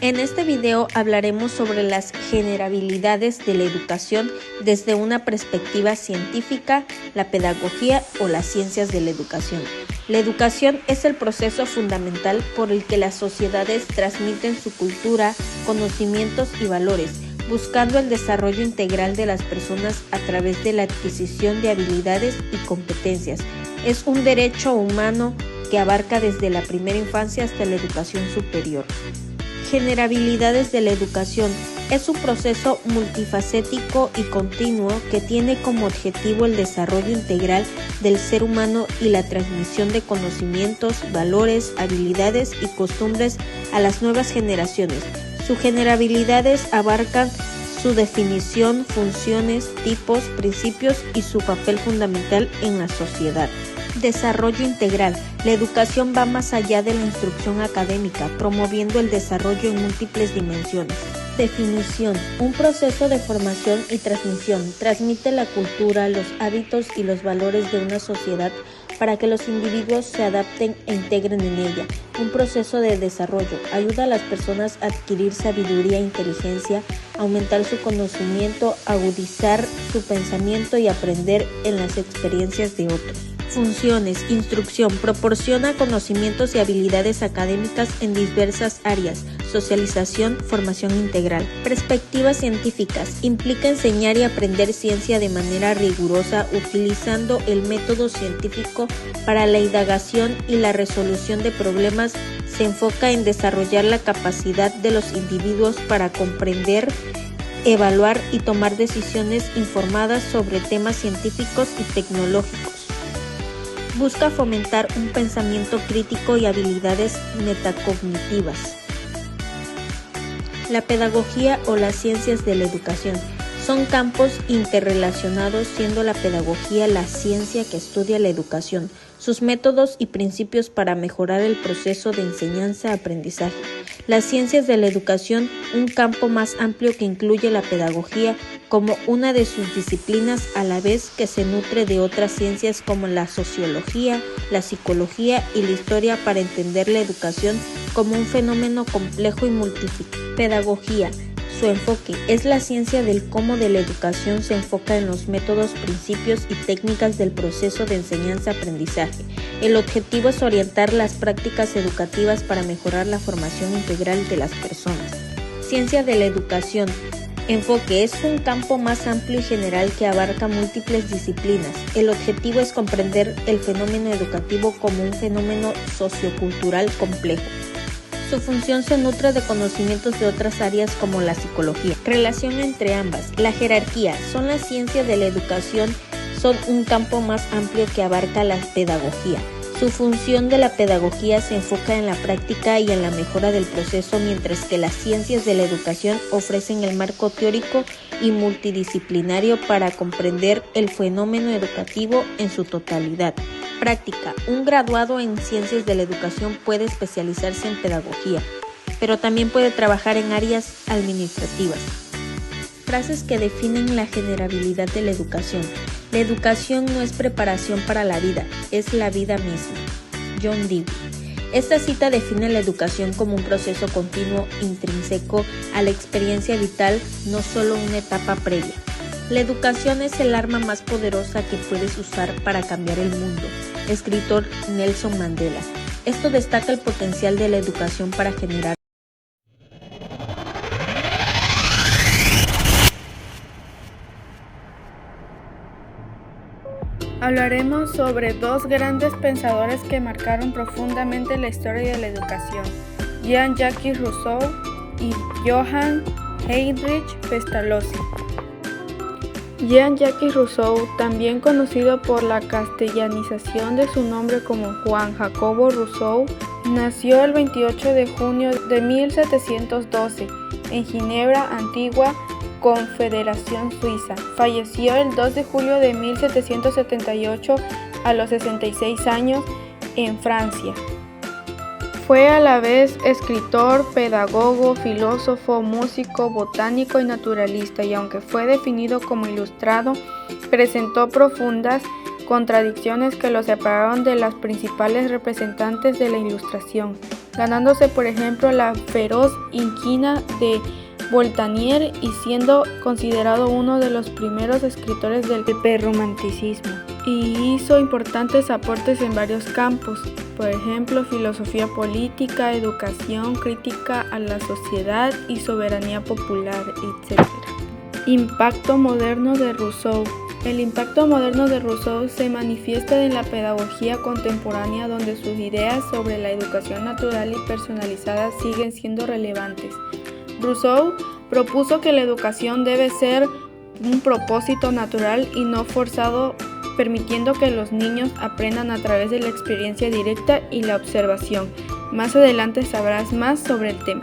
En este video hablaremos sobre las generabilidades de la educación desde una perspectiva científica, la pedagogía o las ciencias de la educación. La educación es el proceso fundamental por el que las sociedades transmiten su cultura, conocimientos y valores, buscando el desarrollo integral de las personas a través de la adquisición de habilidades y competencias. Es un derecho humano que abarca desde la primera infancia hasta la educación superior. Generabilidades de la educación es un proceso multifacético y continuo que tiene como objetivo el desarrollo integral del ser humano y la transmisión de conocimientos, valores, habilidades y costumbres a las nuevas generaciones. Sus generabilidades abarcan su definición, funciones, tipos, principios y su papel fundamental en la sociedad. Desarrollo integral. La educación va más allá de la instrucción académica, promoviendo el desarrollo en múltiples dimensiones. Definición. Un proceso de formación y transmisión. Transmite la cultura, los hábitos y los valores de una sociedad para que los individuos se adapten e integren en ella. Un proceso de desarrollo. Ayuda a las personas a adquirir sabiduría e inteligencia, aumentar su conocimiento, agudizar su pensamiento y aprender en las experiencias de otros. Funciones. Instrucción. Proporciona conocimientos y habilidades académicas en diversas áreas. Socialización, formación integral. Perspectivas científicas. Implica enseñar y aprender ciencia de manera rigurosa utilizando el método científico para la indagación y la resolución de problemas. Se enfoca en desarrollar la capacidad de los individuos para comprender, evaluar y tomar decisiones informadas sobre temas científicos y tecnológicos. Busca fomentar un pensamiento crítico y habilidades metacognitivas. La pedagogía o las ciencias de la educación son campos interrelacionados, siendo la pedagogía la ciencia que estudia la educación, sus métodos y principios para mejorar el proceso de enseñanza-aprendizaje. Las ciencias de la educación, un campo más amplio que incluye la pedagogía como una de sus disciplinas, a la vez que se nutre de otras ciencias como la sociología, la psicología y la historia para entender la educación como un fenómeno complejo y multifacético. Pedagogía. Su enfoque es la ciencia del cómo de la educación se enfoca en los métodos, principios y técnicas del proceso de enseñanza-aprendizaje. El objetivo es orientar las prácticas educativas para mejorar la formación integral de las personas. Ciencia de la educación. Enfoque es un campo más amplio y general que abarca múltiples disciplinas. El objetivo es comprender el fenómeno educativo como un fenómeno sociocultural complejo. Su función se nutre de conocimientos de otras áreas como la psicología. Relación entre ambas. La jerarquía. Son las ciencias de la educación, son un campo más amplio que abarca la pedagogía. Su función de la pedagogía se enfoca en la práctica y en la mejora del proceso, mientras que las ciencias de la educación ofrecen el marco teórico y multidisciplinario para comprender el fenómeno educativo en su totalidad. Práctica. Un graduado en ciencias de la educación puede especializarse en pedagogía, pero también puede trabajar en áreas administrativas. Frases que definen la generabilidad de la educación. La educación no es preparación para la vida, es la vida misma. John Dewey. Esta cita define la educación como un proceso continuo intrínseco a la experiencia vital, no solo una etapa previa. La educación es el arma más poderosa que puedes usar para cambiar el mundo. Escritor Nelson Mandela. Esto destaca el potencial de la educación para generar. Hablaremos sobre dos grandes pensadores que marcaron profundamente la historia de la educación, Jean-Jacques Rousseau y Johann Heinrich Pestalozzi. Jean-Jacques Rousseau, también conocido por la castellanización de su nombre como Juan Jacobo Rousseau, nació el 28 de junio de 1712 en Ginebra, Antigua Confederación Suiza. Falleció el 2 de julio de 1778 a los 66 años en Francia. Fue a la vez escritor, pedagogo, filósofo, músico, botánico y naturalista, y aunque fue definido como ilustrado, presentó profundas contradicciones que lo separaron de las principales representantes de la Ilustración. ganándose por ejemplo la feroz inquina de Voltaire y siendo considerado uno de los primeros escritores del hiperromanticismo. Y hizo importantes aportes en varios campos, por ejemplo, filosofía política, educación, crítica a la sociedad y soberanía popular, etc. Impacto moderno de Rousseau. El impacto moderno de Rousseau se manifiesta en la pedagogía contemporánea, donde sus ideas sobre la educación natural y personalizada siguen siendo relevantes. Rousseau propuso que la educación debe ser un propósito natural y no forzado, permitiendo que los niños aprendan a través de la experiencia directa y la observación. Más adelante sabrás más sobre el tema.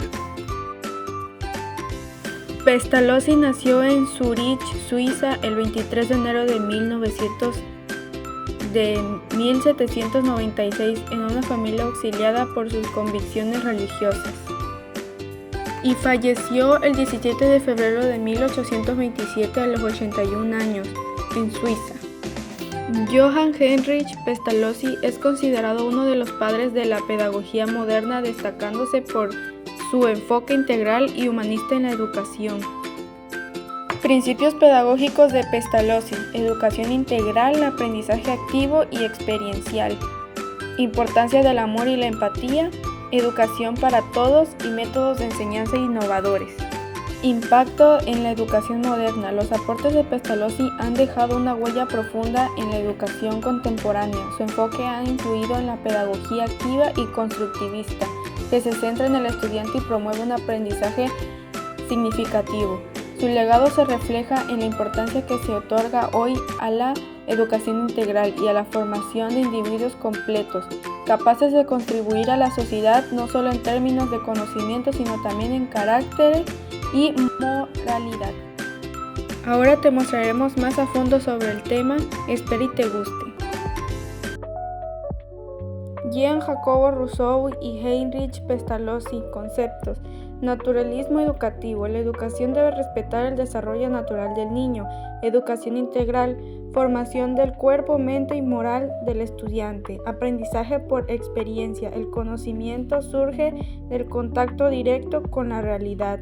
Pestalozzi nació en Zúrich, Suiza, el 23 de enero de 1796 en una familia auxiliada por sus convicciones religiosas, y falleció el 17 de febrero de 1827 a los 81 años en Suiza. Johann Heinrich Pestalozzi es considerado uno de los padres de la pedagogía moderna, destacándose por su enfoque integral y humanista en la educación. Principios pedagógicos de Pestalozzi: educación integral, aprendizaje activo y experiencial, importancia del amor y la empatía, educación para todos y métodos de enseñanza innovadores. Impacto en la educación moderna. Los aportes de Pestalozzi han dejado una huella profunda en la educación contemporánea. Su enfoque ha influido en la pedagogía activa y constructivista, que se centra en el estudiante y promueve un aprendizaje significativo. Su legado se refleja en la importancia que se otorga hoy a la educación integral y a la formación de individuos completos, capaces de contribuir a la sociedad no solo en términos de conocimiento, sino también en carácter y moralidad. Ahora te mostraremos más a fondo sobre el tema, espero y te guste. Jean Jacobo Rousseau y Heinrich Pestalozzi. Conceptos. Naturalismo educativo. La educación debe respetar el desarrollo natural del niño. Educación integral. Formación del cuerpo, mente y moral del estudiante. Aprendizaje por experiencia. El conocimiento surge del contacto directo con la realidad.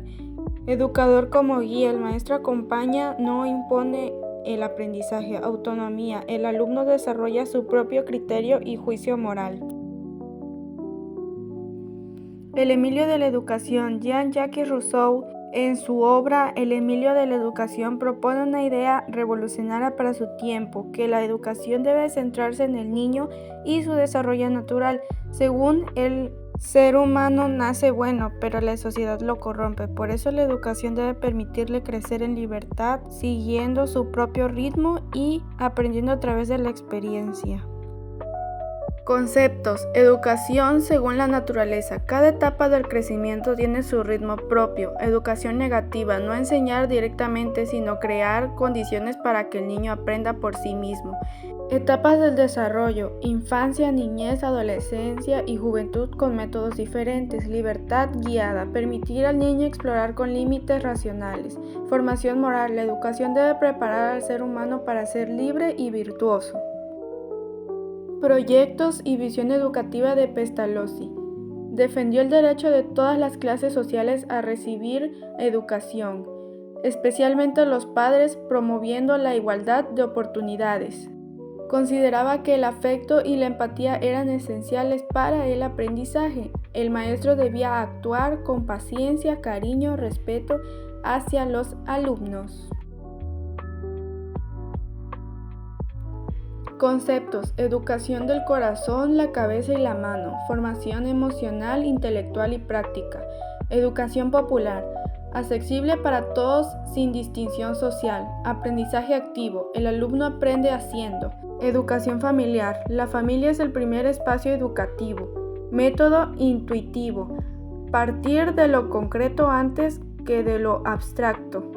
Educador como guía. El maestro acompaña, no impone el aprendizaje. Autonomía. El alumno desarrolla su propio criterio y juicio moral. El Emilio de la Educación. Jean-Jacques Rousseau, en su obra El Emilio de la Educación, propone una idea revolucionaria para su tiempo, que la educación debe centrarse en el niño y su desarrollo natural. Según el ser humano nace bueno, pero la sociedad lo corrompe. Por eso la educación debe permitirle crecer en libertad, siguiendo su propio ritmo y aprendiendo a través de la experiencia. Conceptos. Educación según la naturaleza. Cada etapa del crecimiento tiene su ritmo propio. Educación negativa. No enseñar directamente, sino crear condiciones para que el niño aprenda por sí mismo. Etapas del desarrollo. Infancia, niñez, adolescencia y juventud con métodos diferentes. Libertad guiada. Permitir al niño explorar con límites racionales. Formación moral. La educación debe preparar al ser humano para ser libre y virtuoso. Proyectos y visión educativa de Pestalozzi. Defendió el derecho de todas las clases sociales a recibir educación, especialmente los padres, promoviendo la igualdad de oportunidades. Consideraba que el afecto y la empatía eran esenciales para el aprendizaje. El maestro debía actuar con paciencia, cariño, respeto hacia los alumnos. Conceptos. Educación del corazón, la cabeza y la mano. Formación emocional, intelectual y práctica. Educación popular. Accesible para todos sin distinción social. Aprendizaje activo. El alumno aprende haciendo. Educación familiar. La familia es el primer espacio educativo. Método intuitivo. Partir de lo concreto antes que de lo abstracto.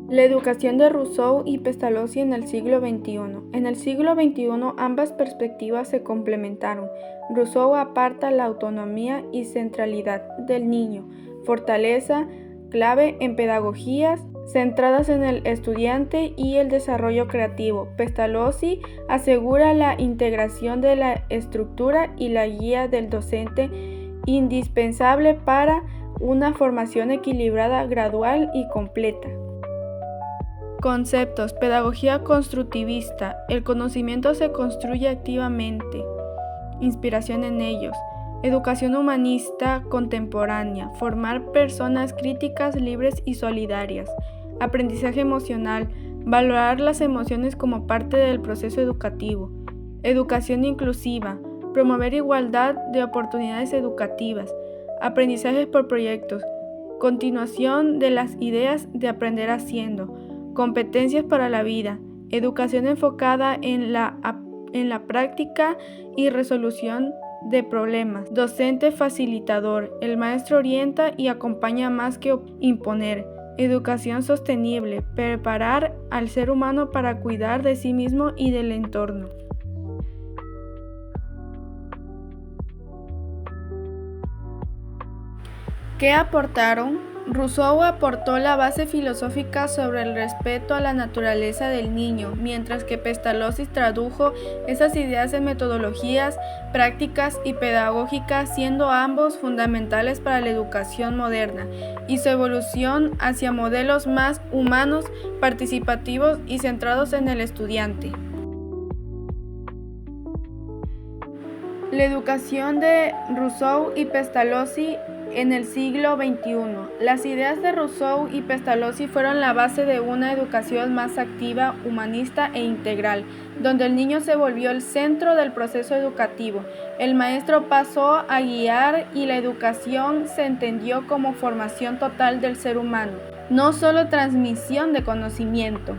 La educación de Rousseau y Pestalozzi en el siglo XXI. En el siglo XXI ambas perspectivas se complementaron. Rousseau aparta la autonomía y centralidad del niño, fortaleza clave en pedagogías centradas en el estudiante y el desarrollo creativo. Pestalozzi asegura la integración de la estructura y la guía del docente, indispensable para una formación equilibrada, gradual y completa. Conceptos: pedagogía constructivista. El conocimiento se construye activamente. Inspiración en ellos. Educación humanista contemporánea. Formar personas críticas, libres y solidarias. Aprendizaje emocional. Valorar las emociones como parte del proceso educativo. Educación inclusiva. Promover igualdad de oportunidades educativas. Aprendizajes por proyectos. Continuación de las ideas de aprender haciendo. Competencias para la vida. Educación enfocada en la práctica y resolución de problemas. Docente facilitador. El maestro orienta y acompaña más que imponer. Educación sostenible. Preparar al ser humano para cuidar de sí mismo y del entorno. ¿Qué aportaron? Rousseau aportó la base filosófica sobre el respeto a la naturaleza del niño, mientras que Pestalozzi tradujo esas ideas en metodologías, prácticas y pedagógicas, siendo ambos fundamentales para la educación moderna y su evolución hacia modelos más humanos, participativos y centrados en el estudiante. La educación de Rousseau y Pestalozzi en el siglo XXI. Las ideas de Rousseau y Pestalozzi fueron la base de una educación más activa, humanista e integral, donde el niño se volvió el centro del proceso educativo. El maestro pasó a guiar y la educación se entendió como formación total del ser humano, no solo transmisión de conocimientos.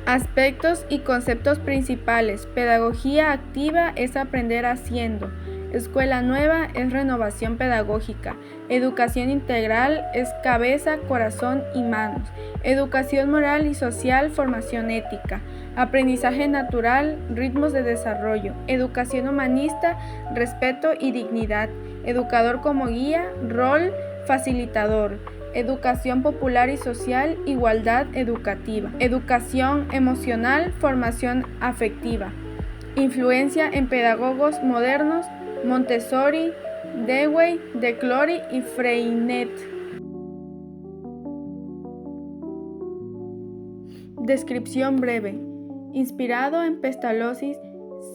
Aspectos y conceptos principales. Pedagogía activa es aprender haciendo. Escuela nueva es renovación pedagógica. Educación integral es cabeza, corazón y manos. Educación moral y social, formación ética. Aprendizaje natural, ritmos de desarrollo. Educación humanista, respeto y dignidad. Educador como guía, rol facilitador. Educación popular y social, igualdad educativa. Educación emocional, formación afectiva. Influencia en pedagogos modernos, Montessori, Dewey, De Clory y Freinet. Descripción breve. Inspirado en Pestalozzi,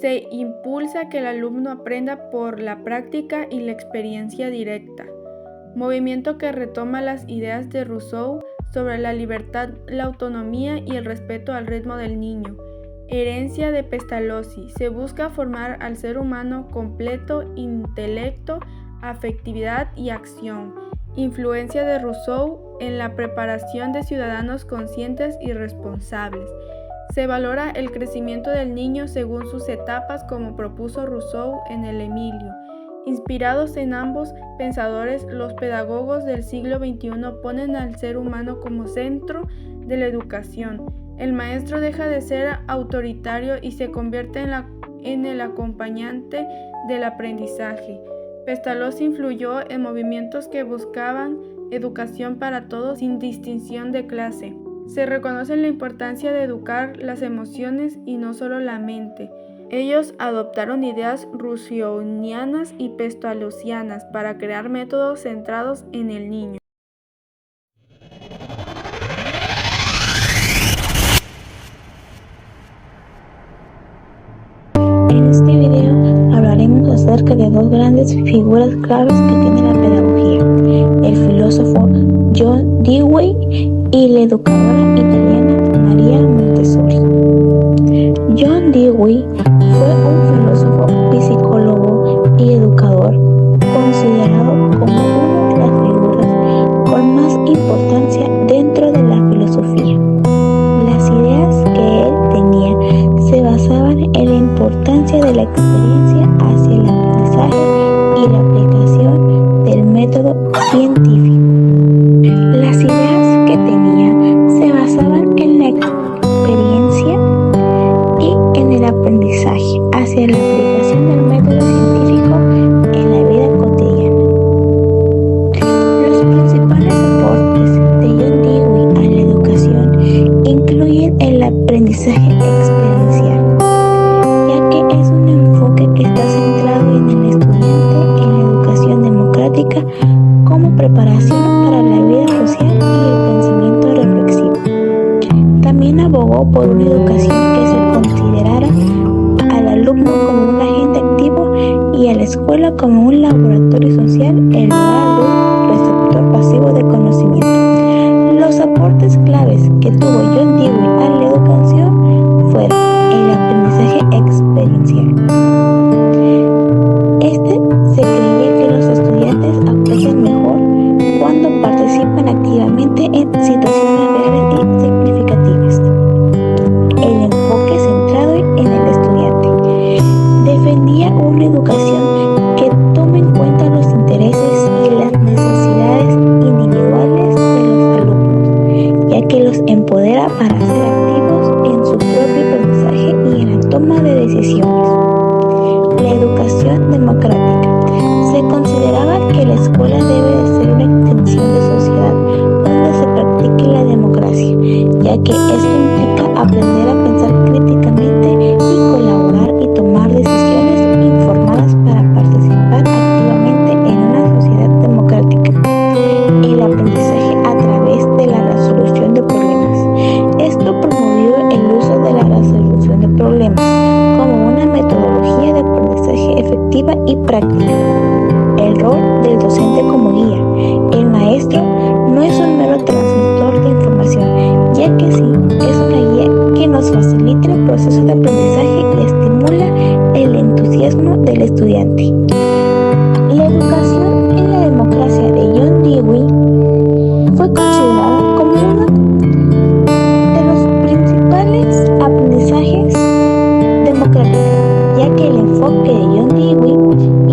se impulsa que el alumno aprenda por la práctica y la experiencia directa. Movimiento que retoma las ideas de Rousseau sobre la libertad, la autonomía y el respeto al ritmo del niño. Herencia de Pestalozzi. Se busca formar al ser humano completo, intelecto, afectividad y acción. Influencia de Rousseau en la preparación de ciudadanos conscientes y responsables. Se valora el crecimiento del niño según sus etapas, como propuso Rousseau en el Emilio. Inspirados en ambos pensadores, los pedagogos del siglo XXI ponen al ser humano como centro de la educación. El maestro deja de ser autoritario y se convierte en el acompañante del aprendizaje. Pestalozzi influyó en movimientos que buscaban educación para todos sin distinción de clase. Se reconoce la importancia de educar las emociones y no solo la mente. Ellos adoptaron ideas russeauianas y pestalozzianas para crear métodos centrados en el niño. En este video hablaremos acerca de dos grandes figuras claves que tiene la pedagogía: el filósofo John Dewey y la educadora italiana Maria Montessori. John Dewey fue un filósofo, psicólogo y educador considerado como una de las figuras con más importancia dentro de la filosofía. Las ideas que él tenía se basaban en la importancia de la experiencia hacia el aprendizaje y la aplicación del método científico. Las ideas que tenía se basaban en la experiencia y en el aprendizaje hacia la aplicación del método científico en la vida cotidiana. Los principales aportes de una educación que se considerara al alumno como un agente activo y a la escuela como un laboratorio social en lugar de un receptor pasivo de conocimiento. Los aportes claves que tuvo John Dewey a la educación fueron el aprendizaje experiencial. Se creía que los estudiantes aprenden mejor cuando participan activamente en situaciones reales y significativas. El enfoque centrado en el estudiante. Defendía una educación que tome en cuenta los intereses y las necesidades individuales de los alumnos, ya que los empodera para ser activos en su propio aprendizaje y en la toma de decisiones. La educación democrática. Se consideraba que la escuela debe de ser una extensión de sociedad donde se practique la democracia, ya que esto implica aprender a pensar críticamente y colaborar y tomar decisiones informadas para participar activamente en una sociedad democrática. El aprendizaje a través de la resolución de problemas. Esto promovió el uso de la resolución de problemas como una metodología de aprendizaje efectiva y práctica. El rol del docente como guía. El maestro no es un mero transmisor de información, ya que sí es una guía que nos facilita el proceso de aprendizaje y estimula el entusiasmo del estudiante. La educación en la democracia de John Dewey fue considerada como uno de los principales aprendizajes democráticos, ya que el enfoque de John Dewey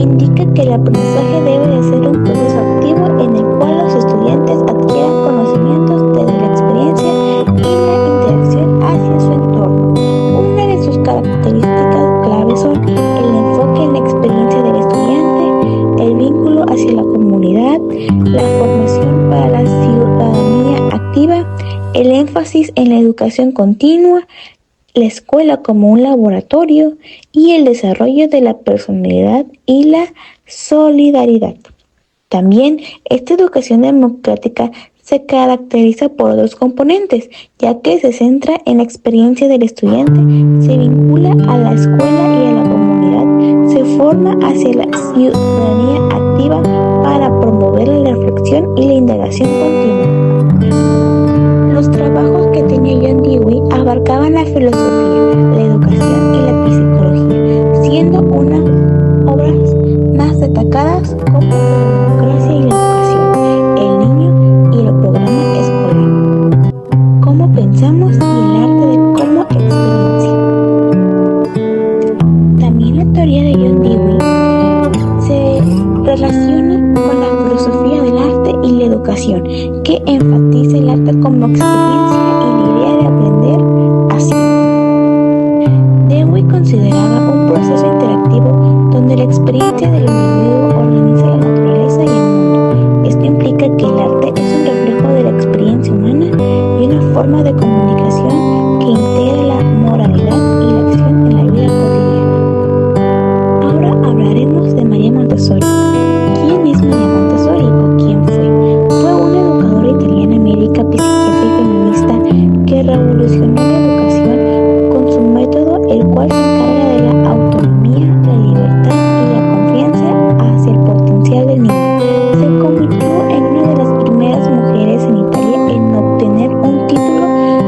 indica que el aprendizaje debe de ser un proceso activo en el cual los estudiantes adquieran conocimientos desde la experiencia y la interacción hacia su entorno. Una de sus características claves son el enfoque en la experiencia del estudiante, el vínculo hacia la comunidad, la formación para la ciudadanía activa, el énfasis en la educación continua, la escuela como un laboratorio y el desarrollo de la personalidad y la solidaridad. También esta educación democrática se caracteriza por dos componentes, ya que se centra en la experiencia del estudiante, se vincula a la escuela y a la comunidad, se forma hacia la ciudadanía activa para promover la reflexión y la indagación continua. Los trabajos que tenía John Dewey abarcaban la filosofía, la educación y la psicología, siendo unas obras más destacadas como la democracia y la educación, el niño y el programa escolar, cómo pensamos y el arte de cómo experiencia. También la teoría de John Dewey se relaciona con la filosofía del arte y la educación, que enfatiza el arte como experiencia y la idea de aprender así. Dewey consideraba un proceso interactivo donde la experiencia del individuo organiza la naturaleza y el mundo. Esto implica que el arte es un reflejo de la experiencia humana y una forma de comunicación que integra la moralidad y la acción en la vida cotidiana. Ahora hablaremos de María Montessori. ¿Quién es María Montessori o quién fue? Fue una educadora italiana médica, psiquiatra y feminista que revolucionó la educación con su método, el cual se encarga de la autonomía, la libertad y la confianza hacia el potencial del niño. Se convirtió en una de las primeras mujeres en Italia en obtener un título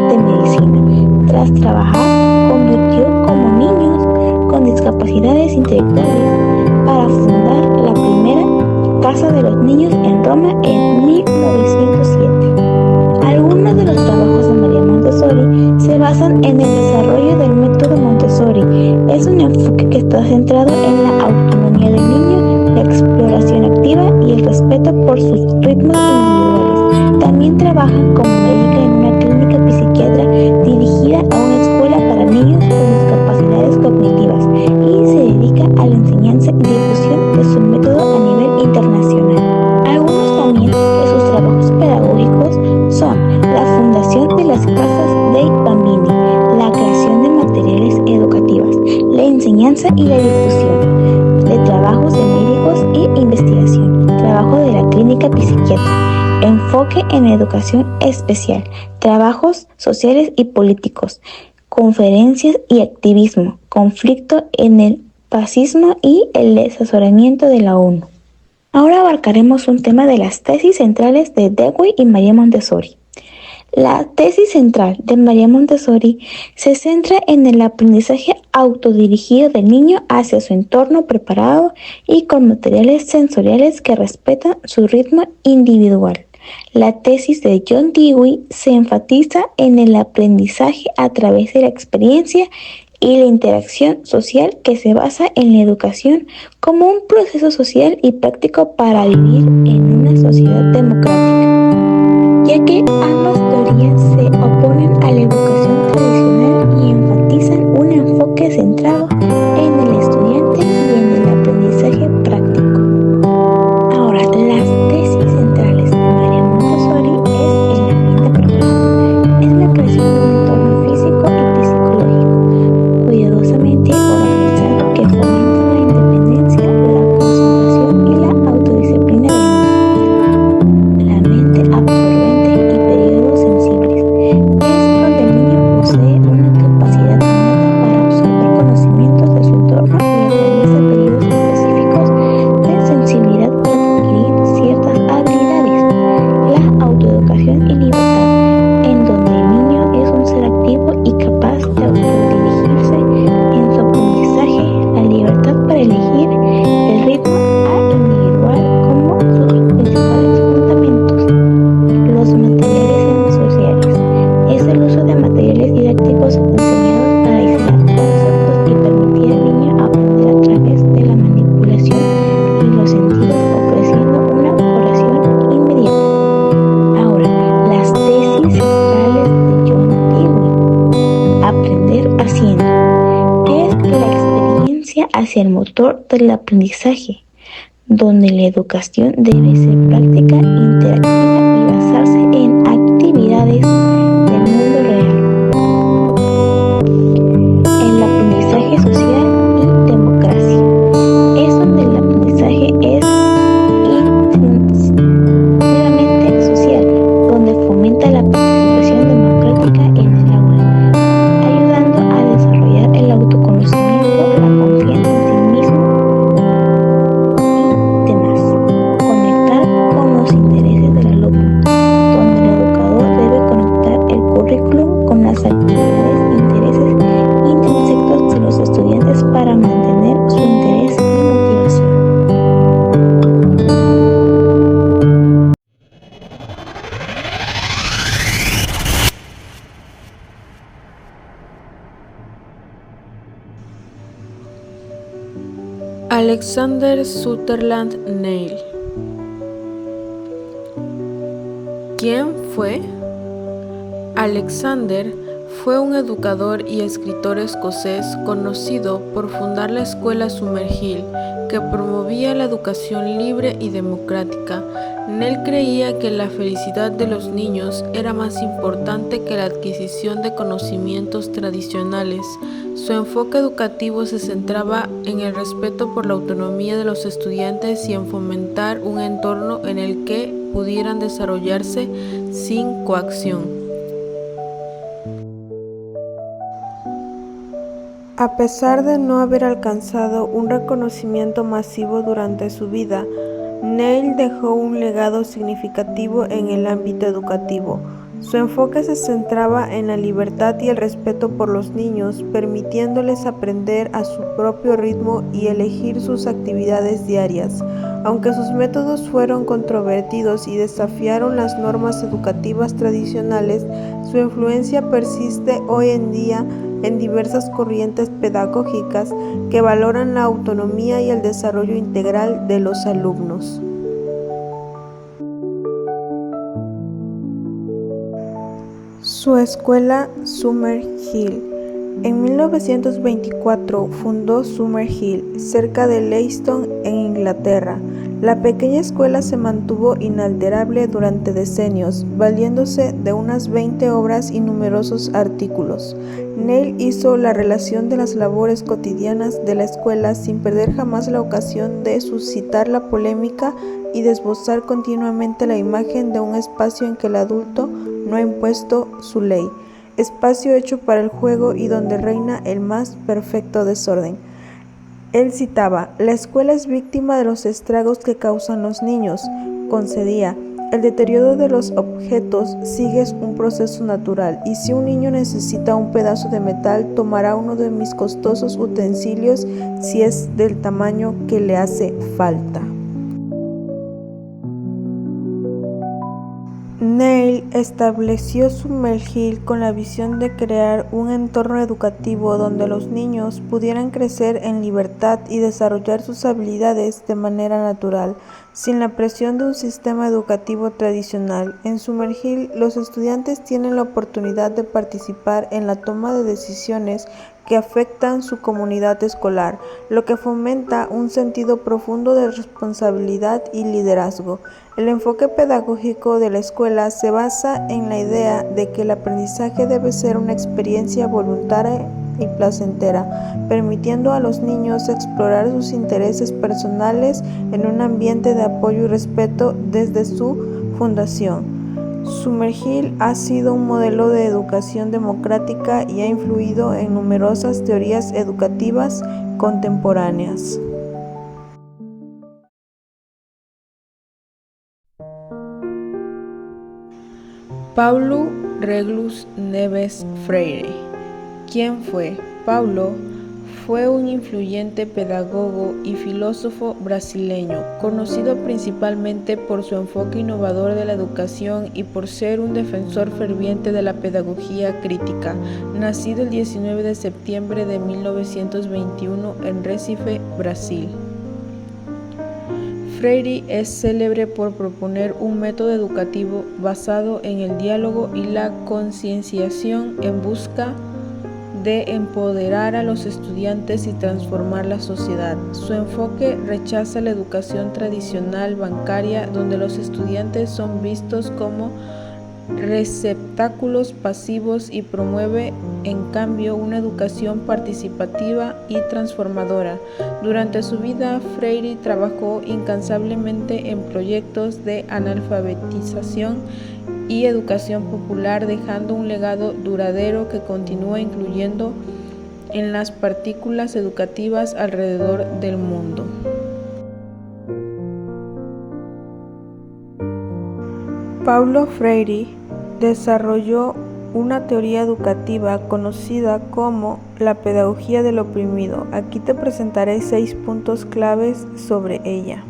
de medicina. Tras trabajar, convirtió como niños con discapacidades intelectuales para fundar la primera Casa de los Niños en Roma en 1907. Algunos de los trabajos de María Montessori se basan en el desarrollo del método Montessori. Es un enfoque que está centrado en la autonomía del niño, la exploración activa y el respeto por sus ritmos individuales. También trabaja como médica en una clínica psiquiatra dirigida a una escuela para niños con discapacidades cognitivas y se dedica a la enseñanza y difusión de su método a nivel internacional. Algunos también de sus trabajos pedagógicos son la fundación de las casas dei bambini, la creación de materiales educativas, la enseñanza y la difusión de trabajos de médicos e investigación, trabajo de la clínica psiquiatra, enfoque en educación especial, trabajos sociales y políticos, conferencias y activismo, conflicto en el fascismo y el asesoramiento de la ONU. Ahora abarcaremos un tema de las tesis centrales de Dewey y María Montessori. La tesis central de María Montessori se centra en el aprendizaje autodirigido del niño hacia su entorno preparado y con materiales sensoriales que respetan su ritmo individual. La tesis de John Dewey se enfatiza en el aprendizaje a través de la experiencia y la interacción social que se basa en la educación como un proceso social y práctico para vivir en una sociedad democrática, ya que ambas teorías se oponen a la educación tradicional y enfatizan un enfoque centrado en el estudiante y en el aprendizaje práctico. Ahora, las tesis centrales de María Montessori es el ambiente preparado, es la creación de un entorno físico y psicológico cuidadosamente organizado que fomenta la independencia, la concentración y la autodisciplina del niño. La mente absorbente y periodos sensibles es donde el niño posee una capacidad innata para absorber conocimientos de su entorno y atraviesa periodos específicos de sensibilidad para adquirir ciertas habilidades. La autoeducación y libertad, en donde el niño es un ser activo y capaz de autodirigirse en su aprendizaje, la libertad para elegir el ritmo individual como sus principales fundamentos. Los materiales sensoriales es el uso de materiales didácticos enseñados para aislar conceptos y permitir al niño aprender a través de la manipulación y los sentidos, ofreciendo una corrección inmediata. Ahora, las tesis centrales de John Dewey. Aprender haciendo. Es la experiencia hacia el motor del aprendizaje, donde la educación debe ser práctica, interactiva y basarse en actividades del mundo real. El aprendizaje social y democracia es donde el aprendizaje es intensivamente social, donde fomenta la participación democrática en el aula, ayudando a desarrollar el autoconocimiento, la confianza en sí mismo y demás. Conectar con los intereses del alumno, donde el educador debe conectar el currículum con las actividades, intereses intrínsecos de los estudiantes para mantener su interés y motivación. Alexander Sutherland Neill. ¿Quién fue? Alexander fue un educador y escritor escocés conocido por fundar la escuela Summerhill, que promovía la educación libre y democrática. Neill creía que la felicidad de los niños era más importante que la adquisición de conocimientos tradicionales. Su enfoque educativo se centraba en el respeto por la autonomía de los estudiantes y en fomentar un entorno en el que pudieran desarrollarse sin coacción. A pesar de no haber alcanzado un reconocimiento masivo durante su vida, Neill dejó un legado significativo en el ámbito educativo. Su enfoque se centraba en la libertad y el respeto por los niños, permitiéndoles aprender a su propio ritmo y elegir sus actividades diarias. Aunque sus métodos fueron controvertidos y desafiaron las normas educativas tradicionales, su influencia persiste hoy en día en diversas corrientes pedagógicas que valoran la autonomía y el desarrollo integral de los alumnos. Su escuela Summerhill. En 1924 fundó Summerhill, cerca de Leiston, en Inglaterra. La pequeña escuela se mantuvo inalterable durante decenios, valiéndose de unas 20 obras y numerosos artículos. Neill hizo la relación de las labores cotidianas de la escuela sin perder jamás la ocasión de suscitar la polémica y de esbozar continuamente la imagen de un espacio en que el adulto no ha impuesto su ley. espacio hecho para el juego y donde reina el más perfecto desorden. Él citaba: la escuela es víctima de los estragos que causan los niños. Concedía: el deterioro de los objetos sigue un proceso natural, y si un niño necesita un pedazo de metal, tomará uno de mis costosos utensilios si es del tamaño que le hace falta. Neil estableció Summerhill con la visión de crear un entorno educativo donde los niños pudieran crecer en libertad y desarrollar sus habilidades de manera natural, sin la presión de un sistema educativo tradicional. En Summerhill, los estudiantes tienen la oportunidad de participar en la toma de decisiones que afectan su comunidad escolar, lo que fomenta un sentido profundo de responsabilidad y liderazgo. El enfoque pedagógico de la escuela se basa en la idea de que el aprendizaje debe ser una experiencia voluntaria y placentera, permitiendo a los niños explorar sus intereses personales en un ambiente de apoyo y respeto desde su fundación. Summerhill ha sido un modelo de educación democrática y ha influido en numerosas teorías educativas contemporáneas. Paulo Regulus Neves Freire. ¿Quién fue? Paulo fue un influyente pedagogo y filósofo brasileño, conocido principalmente por su enfoque innovador de la educación y por ser un defensor ferviente de la pedagogía crítica. Nacido el 19 de septiembre de 1921 en Recife, Brasil. Freire es célebre por proponer un método educativo basado en el diálogo y la concienciación en busca de empoderar a los estudiantes y transformar la sociedad. Su enfoque rechaza la educación tradicional bancaria, donde los estudiantes son vistos como receptáculos pasivos, y promueve en cambio una educación participativa y transformadora. Durante su vida, Freire trabajó incansablemente en proyectos de alfabetización y educación popular, dejando un legado duradero que continúa incluyendo en las partículas educativas alrededor del mundo. Paulo Freire desarrolló una teoría educativa conocida como la pedagogía del oprimido. Aquí te presentaré 6 puntos claves sobre ella.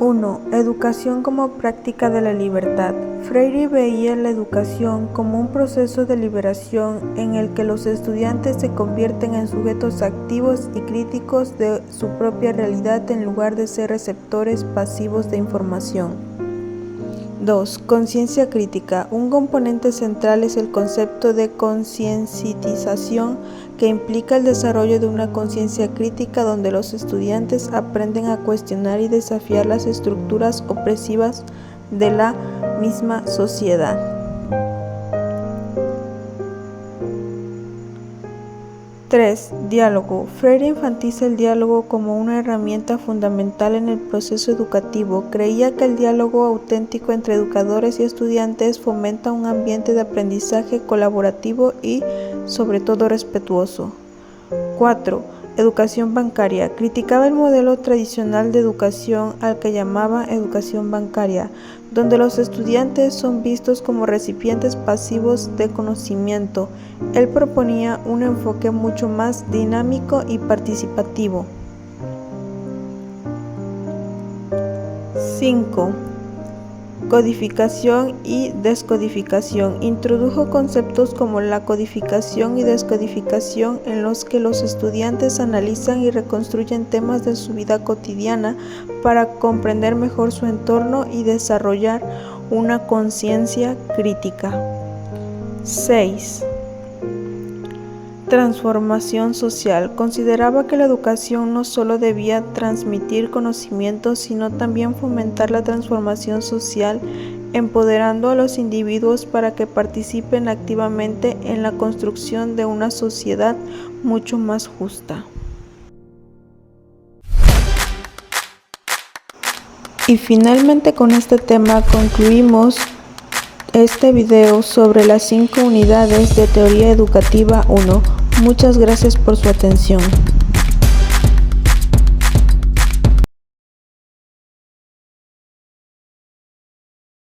1. Educación como práctica de la libertad. Freire veía la educación como un proceso de liberación en el que los estudiantes se convierten en sujetos activos y críticos de su propia realidad en lugar de ser receptores pasivos de información. 2. Conciencia crítica. Un componente central es el concepto de concientización, que implica el desarrollo de una conciencia crítica donde los estudiantes aprenden a cuestionar y desafiar las estructuras opresivas de la misma sociedad. 3. Diálogo. Freire enfatiza el diálogo como una herramienta fundamental en el proceso educativo. Creía que el diálogo auténtico entre educadores y estudiantes fomenta un ambiente de aprendizaje colaborativo y, sobre todo, respetuoso. 4. Educación bancaria. Criticaba el modelo tradicional de educación al que llamaba educación bancaria, donde los estudiantes son vistos como recipientes pasivos de conocimiento. Él proponía un enfoque mucho más dinámico y participativo. 5. Codificación y descodificación. Introdujo conceptos como la codificación y descodificación, en los que los estudiantes analizan y reconstruyen temas de su vida cotidiana para comprender mejor su entorno y desarrollar una conciencia crítica. 6. Transformación social. Consideraba que la educación no solo debía transmitir conocimientos, sino también fomentar la transformación social, empoderando a los individuos para que participen activamente en la construcción de una sociedad mucho más justa. Y finalmente, con este tema concluimos este video sobre las 5 unidades de Teoría Educativa 1. Muchas gracias por su atención.